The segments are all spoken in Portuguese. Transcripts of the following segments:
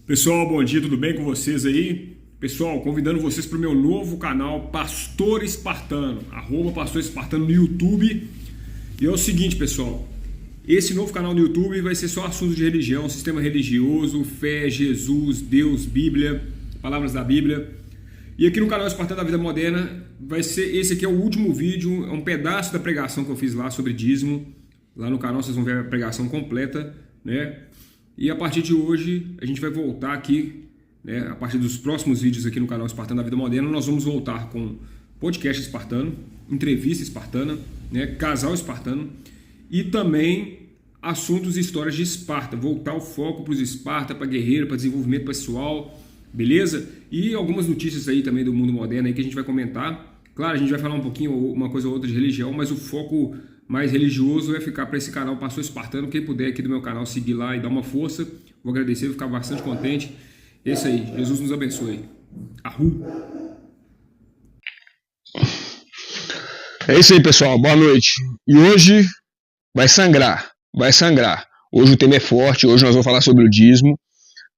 Pessoal, bom dia, tudo bem com vocês aí? Pessoal, convidando vocês para o meu novo canal Pastor Espartano, @Pastor Espartano no YouTube. E é o seguinte, pessoal, esse novo canal no YouTube vai ser só assuntos de religião, sistema religioso, fé, Jesus, Deus, Bíblia, palavras da Bíblia. E aqui no canal Espartano da Vida Moderna vai ser, esse aqui é o último vídeo, é um pedaço da pregação que eu fiz lá sobre dízimo. Lá no canal vocês vão ver a pregação completa, né? E a partir de hoje a gente vai voltar aqui, né? A partir dos próximos vídeos aqui no canal Espartano da Vida Moderna, nós vamos voltar com podcast espartano, entrevista espartana, né? Casal espartano e também assuntos e histórias de Esparta. Voltar o foco para os Esparta, para guerreiro, para desenvolvimento pessoal, beleza? E algumas notícias aí também do mundo moderno aí que a gente vai comentar. Claro, a gente vai falar um pouquinho, uma coisa ou outra de religião, mas o foco mais religioso vai ficar para esse canal Pastor Espartano. Quem puder aqui do meu canal seguir lá e dar uma força, vou agradecer, vou ficar bastante contente. É isso aí, Jesus nos abençoe. Arru! É isso aí, pessoal, boa noite. E hoje vai sangrar, vai sangrar. Hoje o tema é forte, hoje nós vamos falar sobre o dízimo,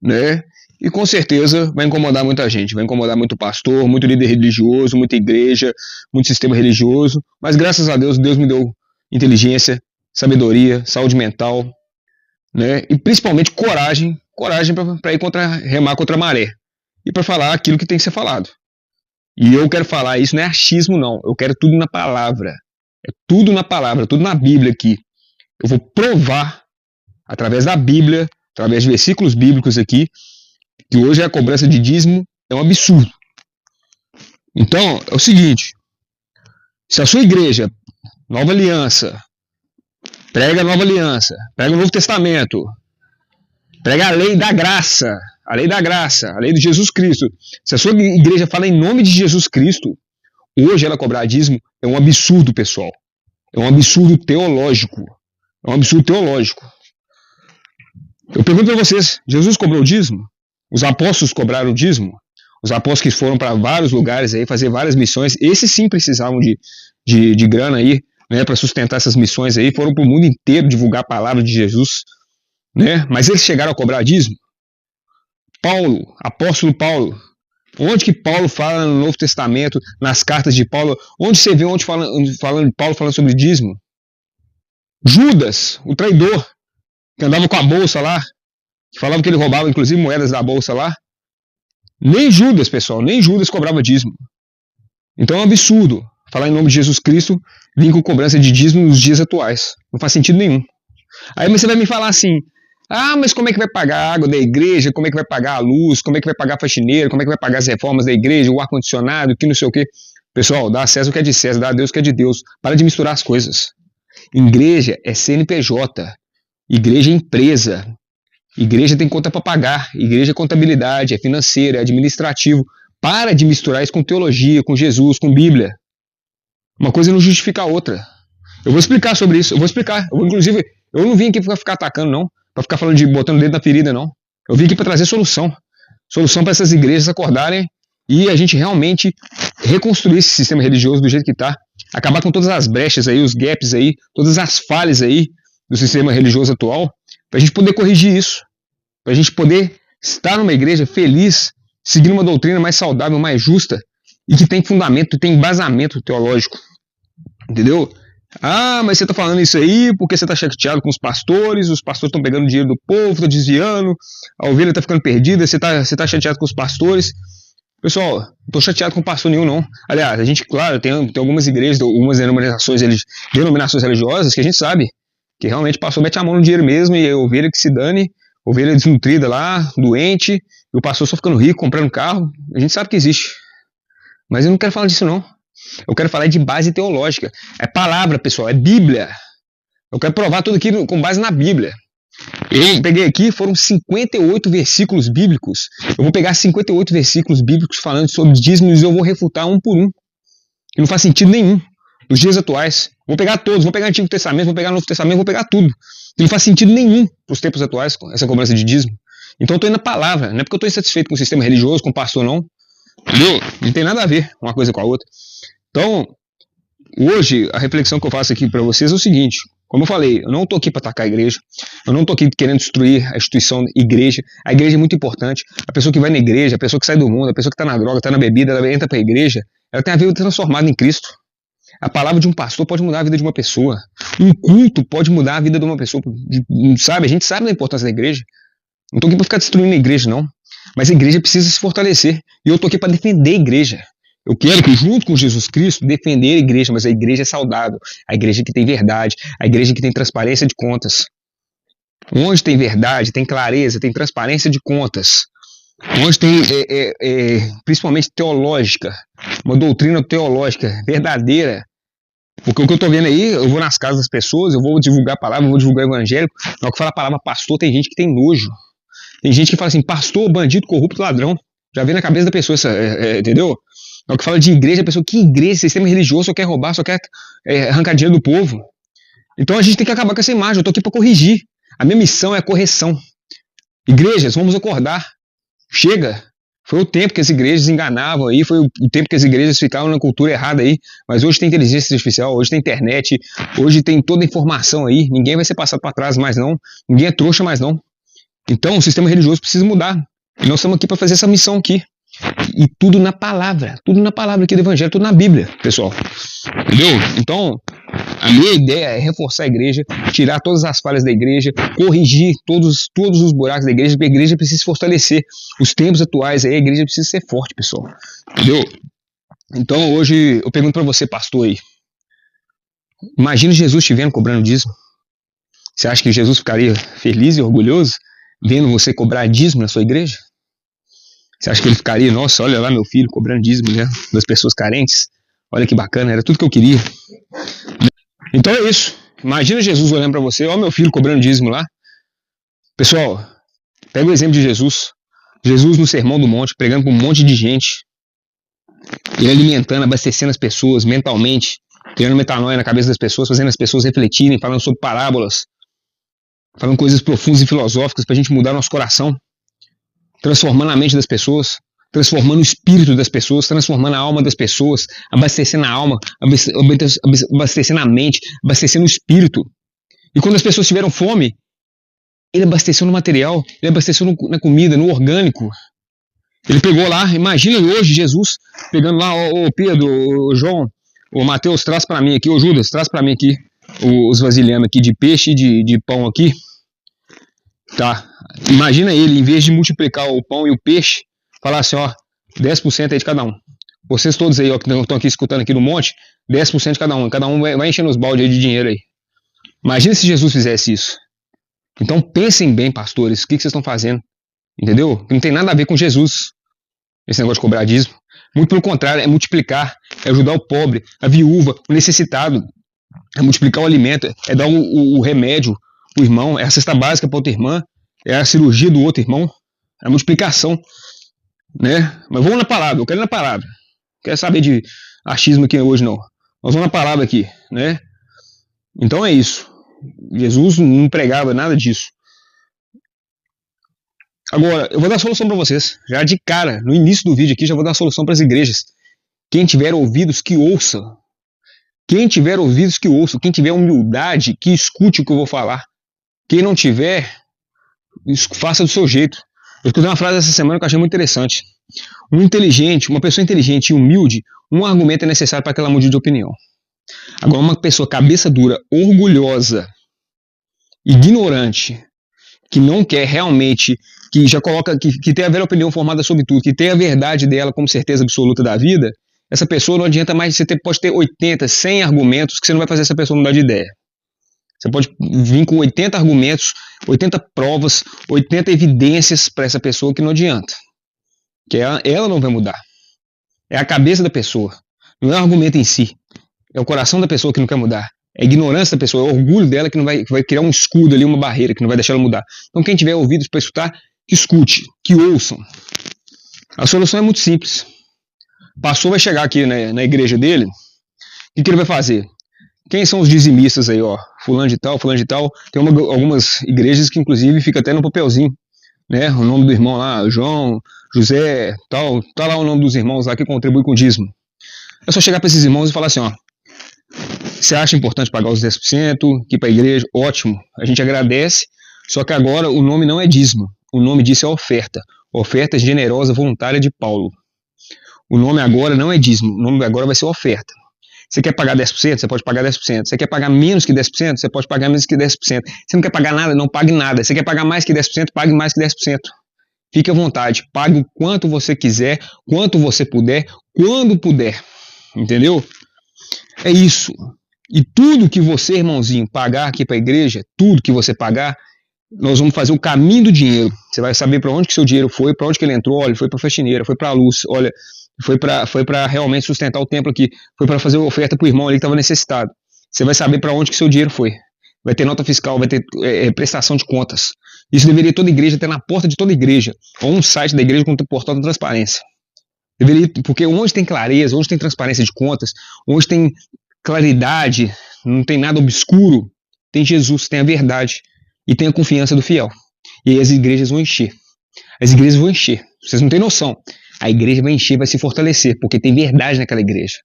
né? E com certeza vai incomodar muita gente, vai incomodar muito pastor, muito líder religioso, muita igreja, muito sistema religioso. Mas graças a Deus, Deus me deu inteligência, sabedoria, saúde mental, né? E principalmente coragem para ir remar contra a maré e para falar aquilo que tem que ser falado. E eu quero falar isso, não é achismo não, eu quero tudo na palavra, é tudo na palavra, tudo na Bíblia aqui. Eu vou provar através da Bíblia, através de versículos bíblicos aqui, que hoje a cobrança de dízimo é um absurdo. Então, é o seguinte, se a sua igreja, Nova Aliança, prega a Nova Aliança, prega o Novo Testamento, prega a lei da graça, a lei da graça, a lei de Jesus Cristo, se a sua igreja fala em nome de Jesus Cristo, hoje ela cobrar dízimo é um absurdo, pessoal. É um absurdo teológico. É um absurdo teológico. Eu pergunto para vocês, Jesus cobrou dízimo? Os apóstolos cobraram dízimo? Os apóstolos que foram para vários lugares aí, fazer várias missões, esses sim precisavam de grana aí, né, para sustentar essas missões aí, foram para o mundo inteiro divulgar a palavra de Jesus, né? Mas eles chegaram a cobrar dízimo? Paulo, apóstolo Paulo, onde que Paulo fala no Novo Testamento, nas cartas de Paulo, onde você vê Paulo falando sobre dízimo? Judas, o traidor, que andava com a bolsa lá, que falava que ele roubava inclusive moedas da bolsa lá, nem Judas, pessoal, nem Judas cobrava dízimo. Então é um absurdo falar em nome de Jesus Cristo, vir com cobrança de dízimo nos dias atuais. Não faz sentido nenhum. Aí você vai me falar assim, mas como é que vai pagar a água da igreja, como é que vai pagar a luz, como é que vai pagar a faxineira, como é que vai pagar as reformas da igreja, o ar-condicionado, que não sei o quê. Pessoal, dá a César o que é de César, dá a Deus o que é de Deus. Para de misturar as coisas. Igreja é CNPJ, igreja é empresa, igreja tem conta para pagar, igreja é contabilidade, é financeira, é administrativo. Para de misturar isso com teologia, com Jesus, com Bíblia. Uma coisa não justifica a outra. Eu vou explicar sobre isso, inclusive, eu não vim aqui para ficar atacando não, para ficar falando de botando o dedo na ferida não. Eu vim aqui para trazer solução para essas igrejas acordarem e a gente realmente reconstruir esse sistema religioso do jeito que está, acabar com todas as brechas aí, os gaps aí, todas as falhas aí do sistema religioso atual, para a gente poder corrigir isso, para a gente poder estar numa igreja feliz, seguindo uma doutrina mais saudável, mais justa e que tem fundamento, tem embasamento teológico, entendeu? Mas você está falando isso aí porque você está chateado com os pastores estão pegando dinheiro do povo, estão desviando, a ovelha está ficando perdida, você tá chateado com os pastores. Pessoal, não estou chateado com pastor nenhum não. Aliás, a gente, claro, tem algumas igrejas, algumas denominações religiosas que a gente sabe que realmente o pastor mete a mão no dinheiro mesmo e a ovelha que se dane, ovelha desnutrida lá, doente, e o pastor só ficando rico, comprando carro, a gente sabe que existe. Mas eu não quero falar disso não. Eu quero falar de base teológica. É palavra, pessoal, é Bíblia. Eu quero provar tudo aqui com base na Bíblia. Eu peguei aqui, foram 58 versículos bíblicos. Eu vou pegar 58 versículos bíblicos falando sobre dízimos e eu vou refutar um por um. Que não faz sentido nenhum. Nos dias atuais. Vou pegar todos, vou pegar o Antigo Testamento, vou pegar o Novo Testamento, vou pegar tudo. Que não faz sentido nenhum para os tempos atuais, essa cobrança de dízimo. Então eu estou indo na palavra. Não é porque eu estou insatisfeito com o sistema religioso, com o pastor, não. Entendeu? Não tem nada a ver uma coisa com a outra. Então, hoje, a reflexão que eu faço aqui para vocês é o seguinte. Como eu falei, eu não estou aqui para atacar a igreja, eu não estou aqui querendo destruir a instituição igreja. A igreja é muito importante. A pessoa que vai na igreja, a pessoa que sai do mundo, a pessoa que está na droga, está na bebida, ela entra para a igreja, ela tem a vida transformada em Cristo. A palavra de um pastor pode mudar a vida de uma pessoa. Um culto pode mudar a vida de uma pessoa. Sabe? A gente sabe da importância da igreja. Não estou aqui para ficar destruindo a igreja, não. Mas a igreja precisa se fortalecer. E eu estou aqui para defender a igreja. Eu quero que, junto com Jesus Cristo, defender a igreja, mas a igreja é saudável, a igreja que tem verdade, a igreja que tem transparência de contas. Onde tem verdade, tem clareza, tem transparência de contas. Onde tem, principalmente teológica, uma doutrina teológica verdadeira. Porque o que eu estou vendo aí, eu vou nas casas das pessoas, eu vou divulgar a palavra, eu vou divulgar o evangelho. Na hora que fala a palavra pastor, tem gente que tem nojo. Tem gente que fala assim, pastor, bandido, corrupto, ladrão. Já vem na cabeça da pessoa, entendeu? Na hora que fala de igreja, a pessoa, que igreja? Sistema religioso só quer roubar, só quer arrancar dinheiro do povo. Então a gente tem que acabar com essa imagem. Eu estou aqui para corrigir. A minha missão é a correção. Igrejas, vamos acordar. Chega. Foi o tempo que as igrejas enganavam aí, foi o tempo que as igrejas ficavam na cultura errada aí. Mas hoje tem inteligência artificial, hoje tem internet, hoje tem toda a informação aí. Ninguém vai ser passado para trás mais não. Ninguém é trouxa mais não. Então o sistema religioso precisa mudar. E nós estamos aqui para fazer essa missão aqui. E tudo na palavra aqui do evangelho, tudo na Bíblia, pessoal. Entendeu? Então, a minha ideia é reforçar a igreja, tirar todas as falhas da igreja, corrigir todos os buracos da igreja, porque a igreja precisa se fortalecer. Os tempos atuais aí, a igreja precisa ser forte, pessoal. Entendeu? Então, hoje, eu pergunto para você, pastor aí. Imagina Jesus te vendo cobrando dízimo. Você acha que Jesus ficaria feliz e orgulhoso vendo você cobrar dízimo na sua igreja? Você acha que ele ficaria, nossa, olha lá meu filho cobrando dízimo, né, das pessoas carentes? Olha que bacana, era tudo que eu queria. Então é isso. Imagina Jesus olhando para você, ó meu filho cobrando dízimo lá. Pessoal, pega o exemplo de Jesus. Jesus no Sermão do Monte, pregando para um monte de gente. Ele alimentando, abastecendo as pessoas mentalmente, criando metanoia na cabeça das pessoas, fazendo as pessoas refletirem, falando sobre parábolas, falando coisas profundas e filosóficas para a gente mudar nosso coração. Transformando a mente das pessoas, transformando o espírito das pessoas, transformando a alma das pessoas, abastecendo a alma, abastecendo a mente, abastecendo o espírito. E quando as pessoas tiveram fome, ele abasteceu no material, ele abasteceu na comida, no orgânico. Ele pegou lá, imagina hoje Jesus pegando lá, ô Pedro, ô João, ô Mateus, traz para mim aqui, ô Judas, traz para mim aqui os vasilhames aqui de peixe e de pão aqui. Tá, imagina ele, em vez de multiplicar o pão e o peixe, falar assim, ó, 10% aí de cada um. Vocês todos aí, ó, que estão aqui escutando aqui no monte, 10% de cada um vai enchendo os baldes aí de dinheiro aí. Imagina se Jesus fizesse isso. Então pensem bem, pastores, o que vocês estão fazendo, entendeu? Não tem nada a ver com Jesus, esse negócio de cobrar dízimo. Muito pelo contrário, é multiplicar, é ajudar o pobre, a viúva, o necessitado, é multiplicar o alimento, é dar o remédio, o irmão, é a cesta básica para outra irmã, é a cirurgia do outro irmão, é a multiplicação, né? Mas vamos na palavra, eu quero ir na palavra, não quero saber de achismo aqui hoje não, nós vamos na palavra aqui, né? Então é isso, Jesus não pregava nada disso. Agora, eu vou dar a solução para vocês, já de cara, no início do vídeo aqui, já vou dar a solução para as igrejas. Quem tiver ouvidos, que ouça. Quem tiver ouvidos, que ouça. Quem tiver humildade, que escute o que eu vou falar. Quem não tiver, faça do seu jeito. Eu escutei uma frase essa semana que eu achei muito interessante. Uma pessoa inteligente e humilde, um argumento é necessário para que ela mude de opinião. Agora, uma pessoa cabeça dura, orgulhosa, ignorante, que não quer realmente, que já coloca, que tem a velha opinião formada sobre tudo, que tem a verdade dela como certeza absoluta da vida, essa pessoa não adianta mais, pode ter 80, 100 argumentos que você não vai fazer essa pessoa mudar de ideia. Você pode vir com 80 argumentos, 80 provas, 80 evidências para essa pessoa que não adianta. Que ela não vai mudar. É a cabeça da pessoa. Não é o argumento em si. É o coração da pessoa que não quer mudar. É a ignorância da pessoa, é o orgulho dela que vai criar um escudo ali, uma barreira que não vai deixar ela mudar. Então quem tiver ouvidos para escutar, que escute, que ouçam. A solução é muito simples. O pastor vai chegar aqui na igreja dele, o que ele vai fazer? Quem são os dizimistas aí, ó? Fulano de tal, fulano de tal. Tem algumas igrejas que inclusive fica até no papelzinho, né? O nome do irmão lá, João, José, tal. Tá lá o nome dos irmãos lá que contribuem com o dízimo. É só chegar para esses irmãos e falar assim, ó. Você acha importante pagar os 10% aqui para a igreja? Ótimo, a gente agradece, só que agora o nome não é dízimo, o nome disso é oferta. Oferta generosa voluntária de Paulo. O nome agora não é dízimo, o nome agora vai ser oferta. Você quer pagar 10%? Você pode pagar 10%. Você quer pagar menos que 10%? Você pode pagar menos que 10%. Você não quer pagar nada? Não pague nada. Você quer pagar mais que 10%? Pague mais que 10%. Fique à vontade. Pague o quanto você quiser, quanto você puder, quando puder. Entendeu? É isso. E tudo que você, irmãozinho, pagar aqui para a igreja, tudo que você pagar, nós vamos fazer o caminho do dinheiro. Você vai saber para onde que seu dinheiro foi, para onde que ele entrou. Olha, foi para a faxineira, foi para a luz, olha, foi para realmente sustentar o templo aqui, foi para fazer oferta para o irmão ali que estava necessitado. Você vai saber para onde que seu dinheiro foi. Vai ter nota fiscal, vai ter prestação de contas. Isso deveria toda igreja ter na porta de toda igreja, ou um site da igreja com um portal de transparência. Deveria, porque onde tem clareza, onde tem transparência de contas, onde tem claridade, não tem nada obscuro, tem Jesus, tem a verdade e tem a confiança do fiel. E aí as igrejas vão encher. As igrejas vão encher. Vocês não têm noção. A igreja vai encher, vai se fortalecer, porque tem verdade naquela igreja.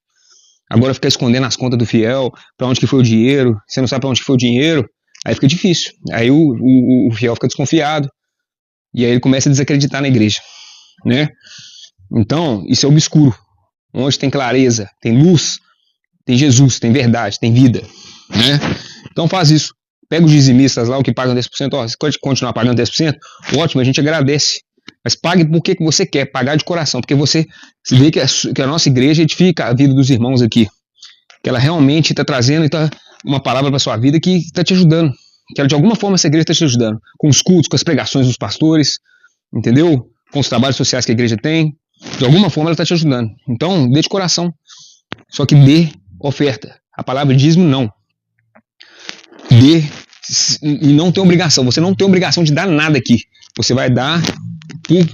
Agora ficar escondendo as contas do fiel, para onde que foi o dinheiro, você não sabe para onde que foi o dinheiro, aí fica difícil. Aí o fiel fica desconfiado, e aí ele começa a desacreditar na igreja, né? Então, isso é obscuro. Onde tem clareza, tem luz, tem Jesus, tem verdade, tem vida, né? Então faz isso. Pega os dizimistas lá, o que pagam 10%, ó, você pode continuar pagando 10%, ótimo, a gente agradece. Mas pague por que você quer, pagar de coração, porque você vê que a nossa igreja edifica a vida dos irmãos aqui, que ela realmente está trazendo uma palavra para a sua vida que está te ajudando, que ela, de alguma forma essa igreja está te ajudando, com os cultos, com as pregações dos pastores, entendeu? Com os trabalhos sociais que a igreja tem, de alguma forma ela está te ajudando. Então, dê de coração, só que dê oferta. A palavra dízimo não. Dê e não tem obrigação, você não tem obrigação de dar nada aqui, você vai dar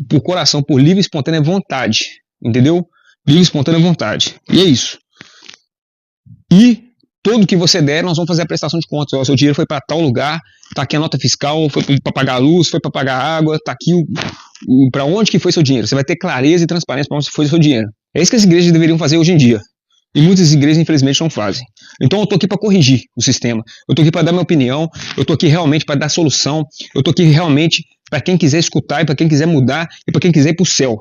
por coração, por livre e espontânea vontade, entendeu? Livre e espontânea vontade, e é isso. E tudo que você der, nós vamos fazer a prestação de contas. O seu dinheiro foi para tal lugar, tá aqui a nota fiscal, foi para pagar a luz, foi para pagar a água, tá aqui para onde que foi seu dinheiro. Você vai ter clareza e transparência para onde foi seu dinheiro. É isso que as igrejas deveriam fazer hoje em dia. E muitas igrejas, infelizmente, não fazem. Então eu estou aqui para corrigir o sistema. Eu estou aqui para dar minha opinião. Eu estou aqui realmente para dar solução. Eu estou aqui realmente para quem quiser escutar e para quem quiser mudar e para quem quiser ir para o céu.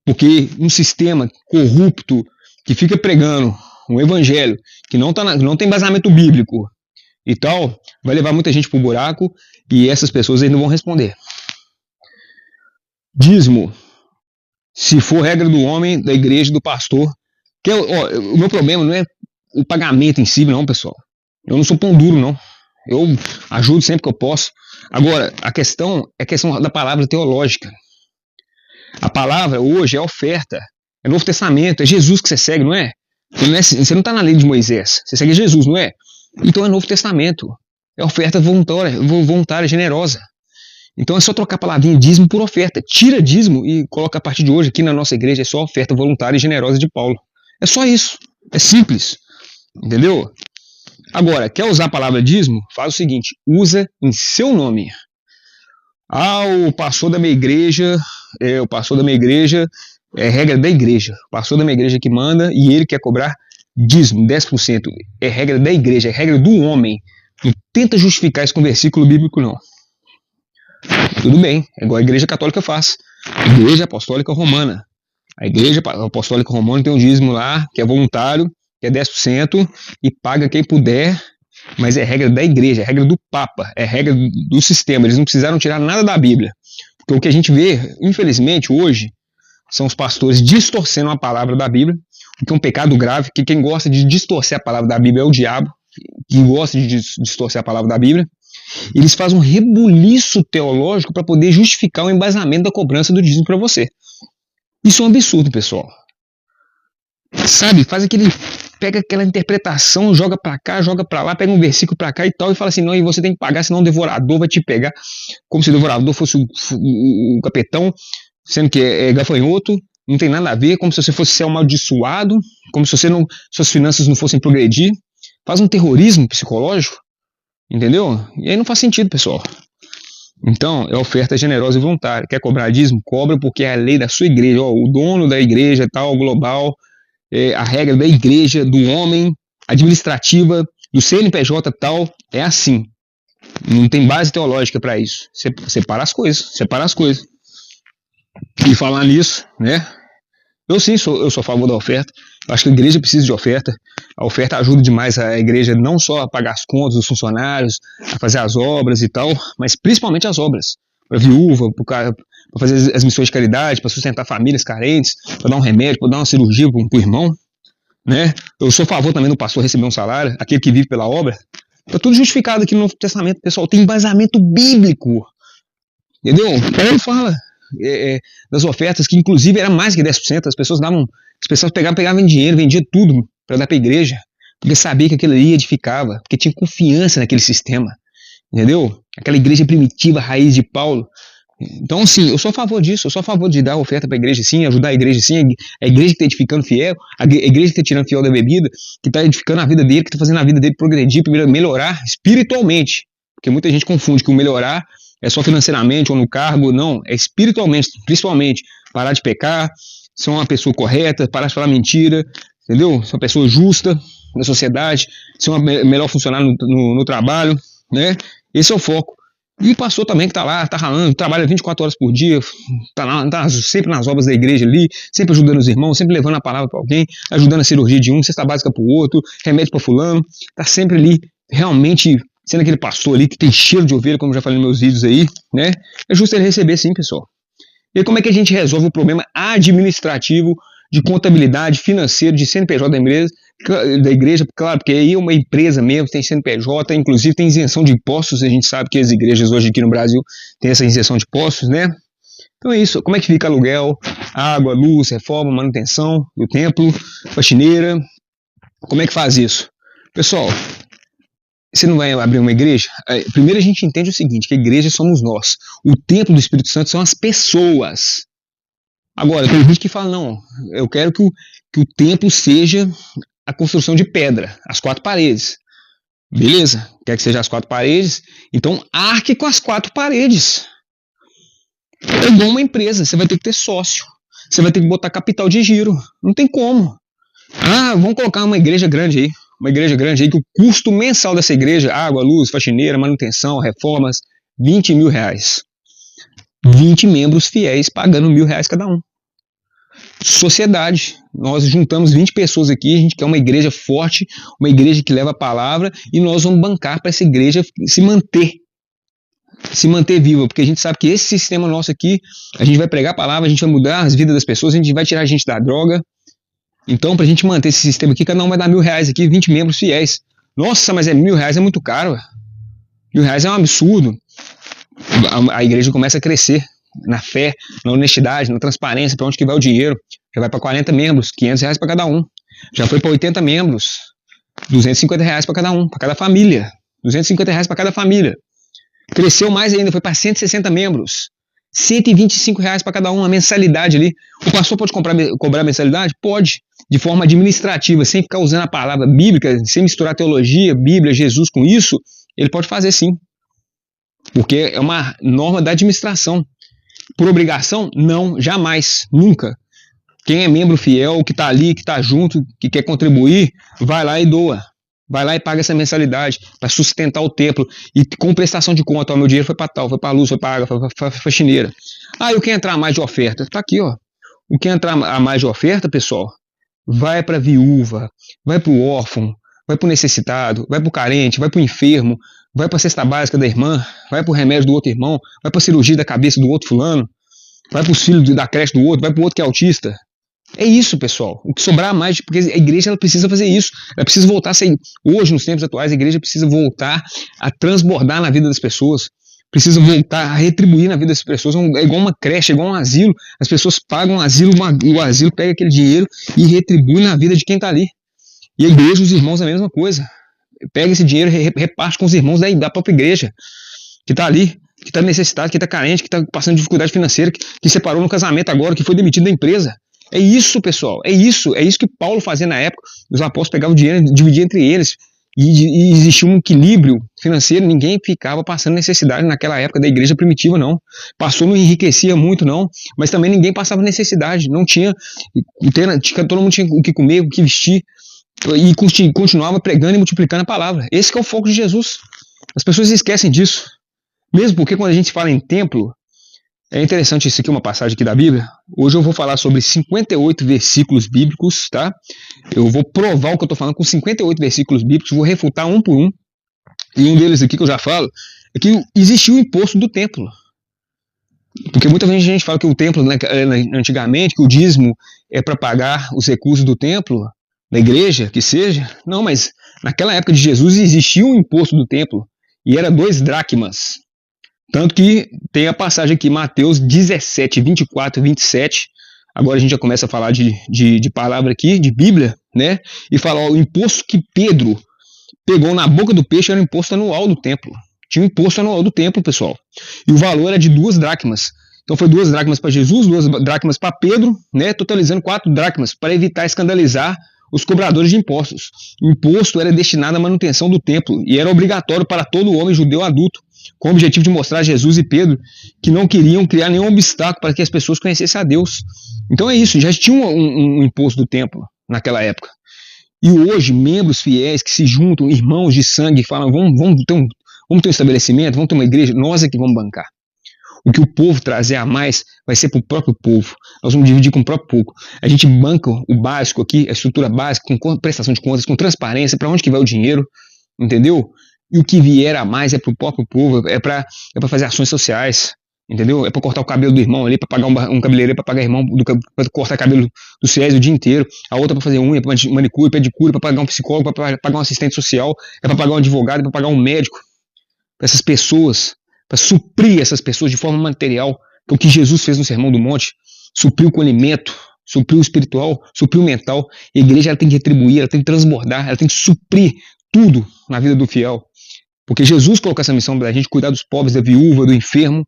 Porque um sistema corrupto que fica pregando um evangelho que não tem embasamento bíblico e tal, vai levar muita gente para o buraco e essas pessoas aí não vão responder. Dízimo, se for regra do homem, da igreja, do pastor, o meu problema não é o pagamento em si, não, pessoal. Eu não sou pão duro, não. Eu ajudo sempre que eu posso. Agora, a questão é a questão da palavra teológica. A palavra hoje é oferta, é Novo Testamento, é Jesus que você segue, não é? Você não está na lei de Moisés, você segue Jesus, não é? Então é Novo Testamento, é oferta voluntária, generosa. Então é só trocar a palavrinha dízimo por oferta. Tira dízimo e coloca a partir de hoje aqui na nossa igreja é só oferta voluntária e generosa de Paulo. É só isso, é simples, entendeu? Agora, quer usar a palavra dízimo? Faz o seguinte, usa em seu nome. O pastor da minha igreja, é regra da igreja. O pastor da minha igreja que manda e ele quer cobrar dízimo, 10%. É regra da igreja, é regra do homem. Não tenta justificar isso com versículo bíblico, não. Tudo bem, é igual a igreja católica faz. A igreja apostólica romana. A igreja apostólica romana tem um dízimo lá, que é voluntário, que é 10%, e paga quem puder, mas é regra da igreja, é regra do Papa, é regra do sistema. Eles não precisaram tirar nada da Bíblia. Porque o que a gente vê, infelizmente, hoje, são os pastores distorcendo a palavra da Bíblia, o que é um pecado grave, que quem gosta de distorcer a palavra da Bíblia é o diabo, que gosta de distorcer a palavra da Bíblia. Eles fazem um rebuliço teológico para poder justificar o embasamento da cobrança do dízimo para você. Isso é um absurdo, pessoal. Sabe, pega aquela interpretação, joga para cá, joga para lá, pega um versículo para cá e tal, e fala assim, não, e você tem que pagar, senão o devorador vai te pegar, como se o devorador fosse o capetão, sendo que é gafanhoto, não tem nada a ver, como se você fosse ser amaldiçoado, como se suas finanças não fossem progredir. Faz um terrorismo psicológico, entendeu? E aí não faz sentido, pessoal. Então, é oferta generosa e voluntária. Quer cobrar dízimo? Cobra, porque é a lei da sua igreja. O dono da igreja, tal, global, a regra da igreja, do homem, administrativa, do CNPJ tal, é assim. Não tem base teológica para isso. Separa as coisas. E falar nisso, né? Eu sou a favor da oferta. Eu acho que a igreja precisa de oferta. A oferta ajuda demais a igreja não só a pagar as contas dos funcionários, a fazer as obras e tal, mas principalmente as obras. Para viúva, para fazer as missões de caridade, para sustentar famílias carentes, para dar um remédio, para dar uma cirurgia para o irmão. Né? Eu sou a favor também do pastor receber um salário, aquele que vive pela obra. Está tudo justificado aqui no Novo Testamento, pessoal. Tem embasamento bíblico. Entendeu? Paulo fala das ofertas, que inclusive era mais que 10%. As pessoas pegavam dinheiro, vendiam tudo para dar para a igreja, porque sabia que aquilo ali edificava, porque tinha confiança naquele sistema. Entendeu? Aquela igreja primitiva, raiz de Paulo. Então, sim, eu sou a favor disso, eu sou a favor de dar oferta para a igreja, sim, ajudar a igreja, sim, a igreja que está edificando fiel, a igreja que está tirando fiel da bebida, que está edificando a vida dele, que está fazendo a vida dele progredir, melhorar espiritualmente, porque muita gente confunde que o melhorar é só financeiramente ou no cargo, não, é espiritualmente, principalmente, parar de pecar, ser uma pessoa correta, parar de falar mentira, entendeu? Ser uma pessoa justa na sociedade, ser uma melhor funcionário no trabalho, né? Esse é o foco. E o pastor também que está lá, está ralando, trabalha 24 horas por dia, está sempre nas obras da igreja ali, sempre ajudando os irmãos, sempre levando a palavra para alguém, ajudando a cirurgia de um, cesta básica para o outro, remédio para fulano, está sempre ali, realmente sendo aquele pastor ali que tem cheiro de ovelha, como eu já falei nos meus vídeos aí, né? É justo ele receber sim, pessoal. E aí, como é que a gente resolve o problema administrativo, de contabilidade, financeiro, de CNPJ da igreja? Claro, porque aí é uma empresa mesmo, tem CNPJ, inclusive tem isenção de impostos, a gente sabe que as igrejas hoje aqui no Brasil têm essa isenção de impostos, né? Então é isso, como é que fica aluguel, água, luz, reforma, manutenção do templo, faxineira, como é que faz isso? Pessoal, você não vai abrir uma igreja? Primeiro a gente entende o seguinte, que a igreja somos nós, o templo do Espírito Santo são as pessoas. Agora, tem gente que fala, não, eu quero que o templo seja a construção de pedra, as 4 paredes. Beleza, quer que seja as 4 paredes? Então arque com as 4 paredes. É igual uma empresa, você vai ter que ter sócio, você vai ter que botar capital de giro, não tem como. Vamos colocar uma igreja grande aí, que o custo mensal dessa igreja, água, luz, faxineira, manutenção, reformas, R$20 mil. 20 membros fiéis pagando R$1.000 cada um. Sociedade, nós juntamos 20 pessoas aqui, a gente quer uma igreja forte, uma igreja que leva a palavra, e nós vamos bancar para essa igreja se manter viva, porque a gente sabe que esse sistema nosso aqui, a gente vai pregar a palavra, a gente vai mudar as vidas das pessoas, a gente vai tirar a gente da droga. Então, para a gente manter esse sistema aqui, cada um vai dar R$1.000 aqui, 20 membros fiéis. Nossa, mas R$1.000 é muito caro. R$1.000 é um absurdo. A igreja começa a crescer na fé, na honestidade, na transparência, para onde que vai o dinheiro. Já vai para 40 membros, R$500 para cada um. Já foi para 80 membros, R$250 para cada um, para cada família. R$250 para cada família. Cresceu mais ainda, foi para 160 membros. R$125 para cada um, a mensalidade ali. O pastor pode cobrar mensalidade? Pode, de forma administrativa, sem ficar usando a palavra bíblica, sem misturar teologia, Bíblia, Jesus com isso, ele pode fazer sim. Porque é uma norma da administração. Por obrigação? Não, jamais, nunca. Quem é membro fiel, que está ali, que está junto, que quer contribuir, vai lá e doa. Vai lá e paga essa mensalidade para sustentar o templo. E com prestação de conta, meu dinheiro foi para tal, foi para luz, foi para água, foi para faxineira. Eu quero entrar a mais de oferta. Está aqui, ó. O que entrar a mais de oferta, pessoal, vai para a viúva, vai para o órfão, vai para o necessitado, vai para o carente, vai para o enfermo, vai para a cesta básica da irmã, vai para o remédio do outro irmão, vai para a cirurgia da cabeça do outro fulano, vai para os filhos da creche do outro, vai para o outro que é autista. É isso, pessoal. O que sobrar mais, porque a igreja ela precisa fazer isso. Ela precisa voltar a ser, hoje, nos tempos atuais, a igreja precisa voltar a transbordar na vida das pessoas. Precisa voltar a retribuir na vida das pessoas. É igual uma creche, é igual um asilo. As pessoas pagam um asilo, o asilo pega aquele dinheiro e retribui na vida de quem está ali. E a igreja, os irmãos, é a mesma coisa. Pega esse dinheiro e reparte com os irmãos da própria igreja, que está ali, que está necessitado, que está carente, que está passando dificuldade financeira, que separou no casamento agora, que foi demitido da empresa. É isso, pessoal, é isso que Paulo fazia na época. Os apóstolos pegavam o dinheiro e dividiam entre eles, e existia um equilíbrio financeiro, ninguém ficava passando necessidade naquela época da igreja primitiva, não. Pastor não enriquecia muito, não, mas também ninguém passava necessidade, não tinha, todo mundo tinha o que comer, o que vestir. e continuava pregando e multiplicando a palavra. Esse que é o foco de Jesus. As pessoas esquecem disso. Mesmo porque quando a gente fala em templo, é interessante isso aqui, uma passagem aqui da Bíblia. Hoje eu vou falar sobre 58 versículos bíblicos, tá? Eu vou provar o que eu estou falando com 58 versículos bíblicos, vou refutar um por um. E um deles aqui que eu já falo é que existiu o imposto do templo. Porque muita gente fala que o templo, né, antigamente, que o dízimo é para pagar os recursos do templo, da igreja, que seja. Não, mas naquela época de Jesus existia um imposto do templo e era 2 dracmas. Tanto que tem a passagem aqui, Mateus 17, 24 e 27. Agora a gente já começa a falar de palavra aqui, de Bíblia, né? E fala, ó, o imposto que Pedro pegou na boca do peixe era o imposto anual do templo. Tinha um imposto anual do templo, pessoal. E o valor era de 2 dracmas. Então foi 2 dracmas para Jesus, 2 dracmas para Pedro, né? Totalizando 4 dracmas, para evitar escandalizar os cobradores de impostos. O imposto era destinado à manutenção do templo e era obrigatório para todo homem judeu adulto, com o objetivo de mostrar a Jesus e Pedro que não queriam criar nenhum obstáculo para que as pessoas conhecessem a Deus. Então é isso, já tinha um imposto do templo naquela época. E hoje, membros fiéis que se juntam, irmãos de sangue, falam, vamos ter um estabelecimento, vamos ter uma igreja, nós é que vamos bancar. O que o povo trazer a mais vai ser para o próprio povo. Nós vamos dividir com o próprio povo. A gente banca o básico aqui, a estrutura básica, com prestação de contas, com transparência, para onde que vai o dinheiro, entendeu? E o que vier a mais é para o próprio povo, é para fazer ações sociais, entendeu? É para cortar o cabelo do irmão ali, para pagar um cabeleireiro, para pagar irmão, para cortar cabelo dos fiéis o dia inteiro. A outra para fazer unha, para manicure, pedicure, para pagar um psicólogo, para pagar um assistente social, é para pagar um advogado, para pagar um médico. Para essas pessoas, para suprir essas pessoas de forma material, que é o que Jesus fez no Sermão do Monte, supriu com alimento, supriu o espiritual, supriu o mental. A igreja ela tem que retribuir, ela tem que transbordar, ela tem que suprir tudo na vida do fiel. Porque Jesus colocou essa missão para a gente cuidar dos pobres, da viúva, do enfermo.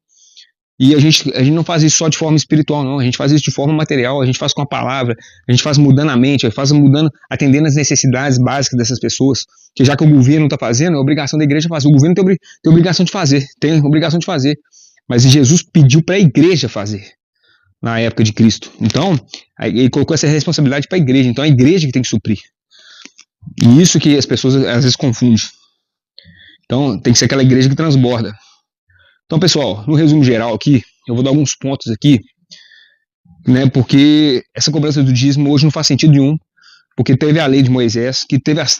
E a gente não faz isso só de forma espiritual, não. A gente faz isso de forma material, a gente faz com a palavra, a gente faz mudando a mente, a gente faz mudando, atendendo as necessidades básicas dessas pessoas. Que já que o governo não está fazendo, é obrigação da igreja fazer. O governo tem obrigação de fazer, tem obrigação de fazer. Mas Jesus pediu para a igreja fazer, na época de Cristo. Então, ele colocou essa responsabilidade para a igreja. Então, é a igreja que tem que suprir. E isso que as pessoas às vezes confundem. Então, tem que ser aquela igreja que transborda. Então, pessoal, no resumo geral aqui, eu vou dar alguns pontos aqui, né, porque essa cobrança do dízimo hoje não faz sentido nenhum, porque teve a lei de Moisés, que teve as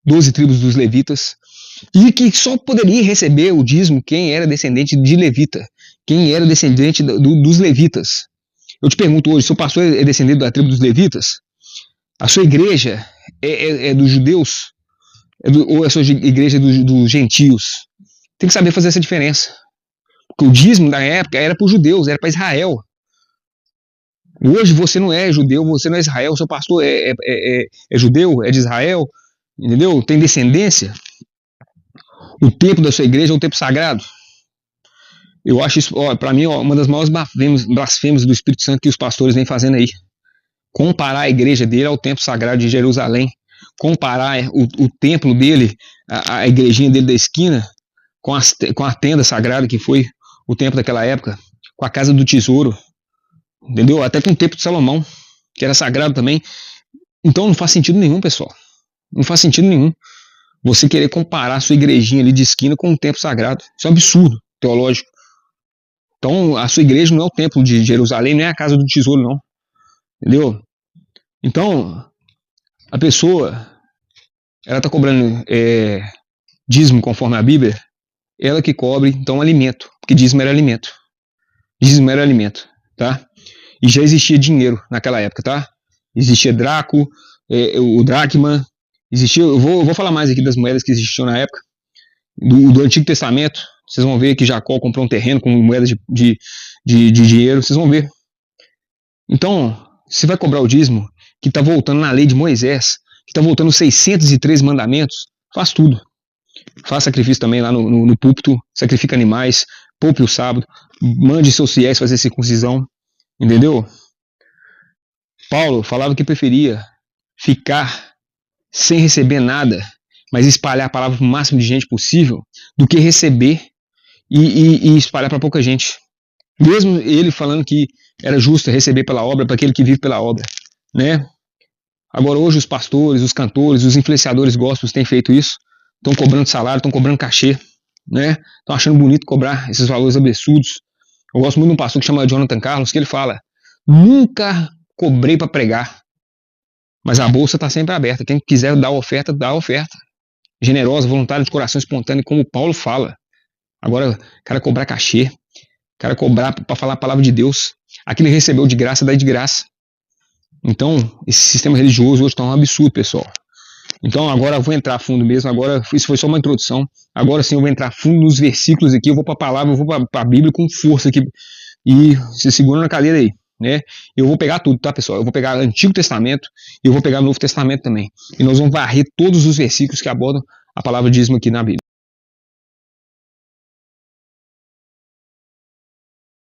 12 tribos dos levitas, e que só poderia receber o dízimo quem era descendente de levita, quem era descendente dos levitas. Eu te pergunto hoje, seu pastor é descendente da tribo dos levitas? A sua igreja é dos judeus? Ou a sua igreja é dos gentios? Tem que saber fazer essa diferença. Porque o dízimo da época era para os judeus, era para Israel. Hoje você não é judeu, você não é Israel, seu pastor é judeu, é de Israel, entendeu? Tem descendência. O templo da sua igreja é um templo sagrado. Eu acho isso, para mim, uma das maiores blasfêmias do Espírito Santo que os pastores vêm fazendo aí. Comparar a igreja dele ao templo sagrado de Jerusalém. Comparar o templo dele, a igrejinha dele da esquina, com a tenda sagrada que foi o templo daquela época, com a casa do tesouro, entendeu? Até com o templo de Salomão, que era sagrado também. Então não faz sentido nenhum, pessoal. Não faz sentido nenhum você querer comparar a sua igrejinha ali de esquina com um templo sagrado. Isso é um absurdo teológico. Então a sua igreja não é o templo de Jerusalém, nem é a casa do tesouro, não. Entendeu? Então a pessoa, ela está cobrando dízimo conforme a Bíblia, ela que cobre, então, alimento, porque dízimo era alimento. Dízimo era alimento, tá? E já existia dinheiro naquela época, tá? Existia draco, o dracma, existia, eu vou falar mais aqui das moedas que existiam na época, do Antigo Testamento. Vocês vão ver que Jacó comprou um terreno com moedas de dinheiro, vocês vão ver. Então, você vai cobrar o dízimo, que está voltando na lei de Moisés, que está voltando os 603 mandamentos, faz tudo. Faz sacrifício também lá no púlpito, sacrifica animais, poupe o sábado, mande seus fiéis fazer circuncisão, entendeu? Paulo falava que preferia ficar sem receber nada, mas espalhar a palavra para o máximo de gente possível, do que receber e espalhar para pouca gente. Mesmo ele falando que era justo receber pela obra para aquele que vive pela obra, né? Agora hoje os pastores, os cantores, os influenciadores gospels têm feito isso, estão cobrando salário, estão cobrando cachê, né? Estão achando bonito cobrar esses valores absurdos. Eu gosto muito de um pastor que chama Jonathan Carlos, que ele fala: nunca cobrei para pregar, mas a bolsa está sempre aberta. Quem quiser dar oferta, dá oferta. Generosa, voluntária, de coração espontâneo, como Paulo fala. Agora, cara cobrar cachê, cara cobrar para falar a palavra de Deus, aquilo que ele recebeu de graça, dá de graça. Então, esse sistema religioso hoje está um absurdo, pessoal. Então, agora eu vou entrar a fundo mesmo. Agora, isso foi só uma introdução. Agora sim, eu vou entrar a fundo nos versículos aqui. Eu vou para a palavra, eu vou para a Bíblia com força aqui. E se segura na cadeira aí, né? Eu vou pegar tudo, tá, pessoal? Eu vou pegar o Antigo Testamento e eu vou pegar o Novo Testamento também. E nós vamos varrer todos os versículos que abordam a palavra dízimo aqui na Bíblia.